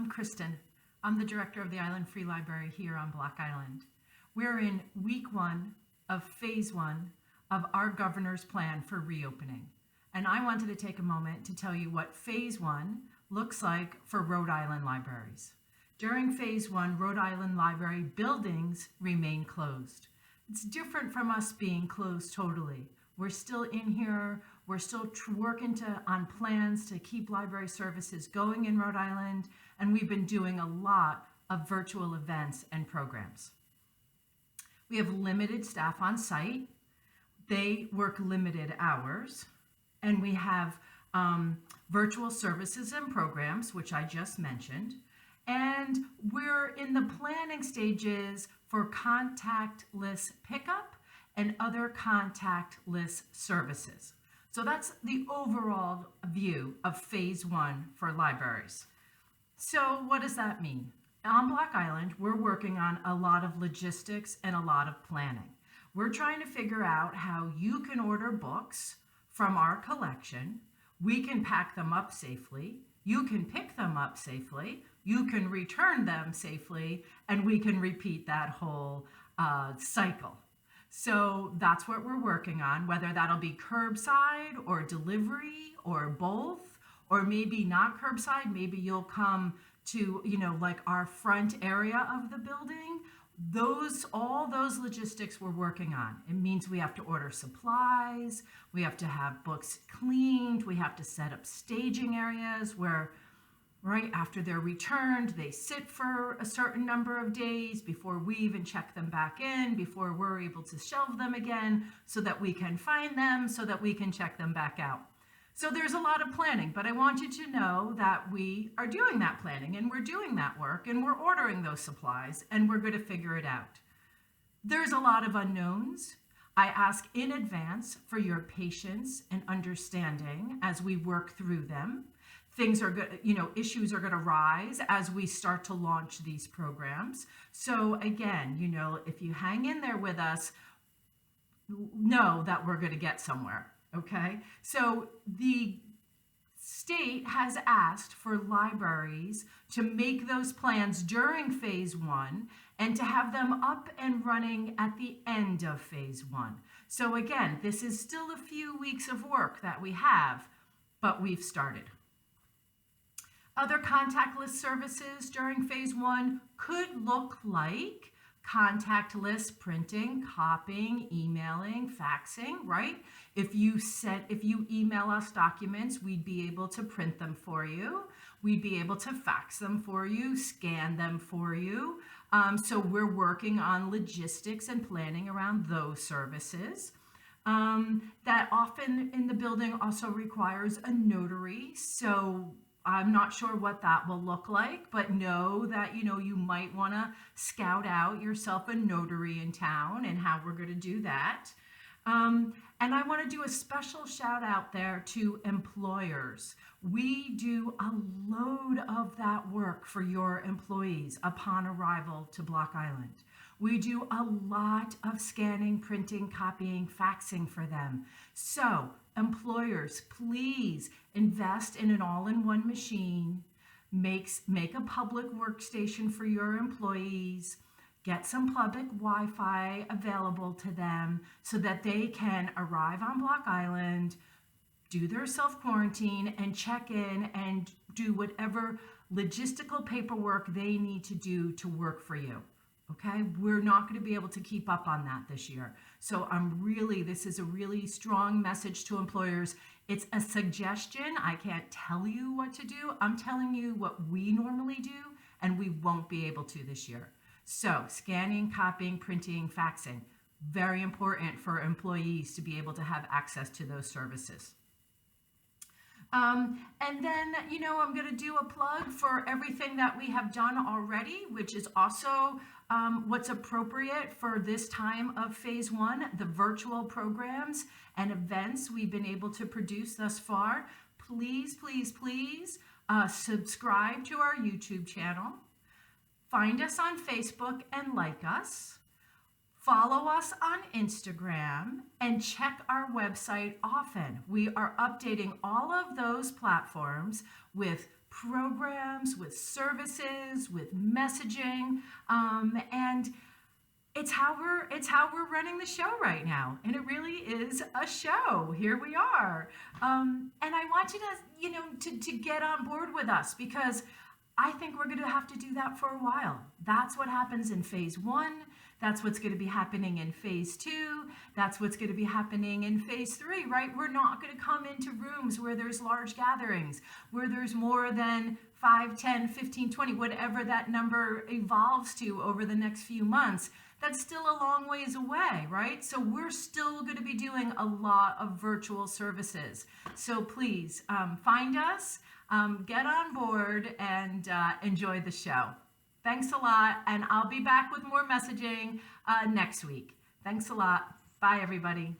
I'm Kristen. I'm the director of the Island Free Library here on Block Island. We're in week 1 of phase 1 of our governor's plan for reopening. And I wanted to take a moment to tell you what phase 1 looks like for Rhode Island libraries. During phase 1, Rhode Island library buildings remain closed. It's different from us being closed totally. We're still in here. We're still working on plans to keep library services going in Rhode Island, and we've been doing a lot of virtual events and programs. We have limited staff on site. They work limited hours, and we have virtual services and programs, which I just mentioned. And we're in the planning stages for contactless pickup and other contactless services. So that's the overall view of phase 1 for libraries. So what does that mean? On Block Island, we're working on a lot of logistics and a lot of planning. We're trying to figure out how you can order books from our collection. We can pack them up safely. You can pick them up safely. You can return them safely, and we can repeat that whole cycle. So that's what we're working on, whether that'll be curbside or delivery or both, or maybe not curbside. Maybe you'll come to, like our front area of the building. All those logistics we're working on. It means we have to order supplies. We have to have books cleaned. We have to set up staging areas where right after they're returned, they sit for a certain number of days before we even check them back in, before we're able to shelve them again so that we can find them, so that we can check them back out. So there's a lot of planning, but I want you to know that we are doing that planning and we're doing that work and we're ordering those supplies and we're going to figure it out. There's a lot of unknowns. I ask in advance for your patience and understanding as we work through them. Things are good, issues are going to rise as we start to launch these programs. So again, if you hang in there with us, know that we're going to get somewhere, okay? So the state has asked for libraries to make those plans during phase 1 and to have them up and running at the end of phase 1. So again, this is still a few weeks of work that we have, but we've started. Other contactless services during phase 1 could look like contactless printing, copying, emailing, faxing, right? If you email us documents, we'd be able to print them for you. We'd be able to fax them for you, scan them for you. So we're working on logistics and planning around those services. That often in the building also requires a notary. So I'm not sure what that will look like, but know that, you might want to scout out yourself a notary in town and how we're going to do that. And I want to do a special shout out there to employers. We do a load of that work for your employees upon arrival to Block Island. We do a lot of scanning, printing, copying, faxing for them. So employers, please invest in an all-in-one machine. Make a public workstation for your employees. Get some public Wi-Fi available to them so that they can arrive on Block Island, do their self-quarantine, and check in and do whatever logistical paperwork they need to do to work for you. Okay, we're not going to be able to keep up on that this year. So this is a really strong message to employers. It's a suggestion. I can't tell you what to do. I'm telling you what we normally do, and we won't be able to this year. So scanning, copying, printing, faxing, very important for employees to be able to have access to those services. And then, I'm going to do a plug for everything that we have done already, which is also what's appropriate for this time of phase 1, the virtual programs and events we've been able to produce thus far. Please, please, please subscribe to our YouTube channel. Find us on Facebook and like us. Follow us on Instagram and check our website often. We are updating all of those platforms with programs, with services, with messaging, and it's how we're running the show right now, and it really is a show. Here we are, and I want you to to get on board with us, because I think we're going to have to do that for a while. That's what happens in phase one. That's what's going to be happening in phase two. That's what's going to be happening in phase three, right? We're not going to come into rooms where there's large gatherings, where there's more than 5, 10, 15, 20, whatever that number evolves to over the next few months. That's still a long ways away, right? So we're still going to be doing a lot of virtual services. So please find us, get on board, and enjoy the show. Thanks a lot, and I'll be back with more messaging next week. Thanks a lot. Bye, everybody.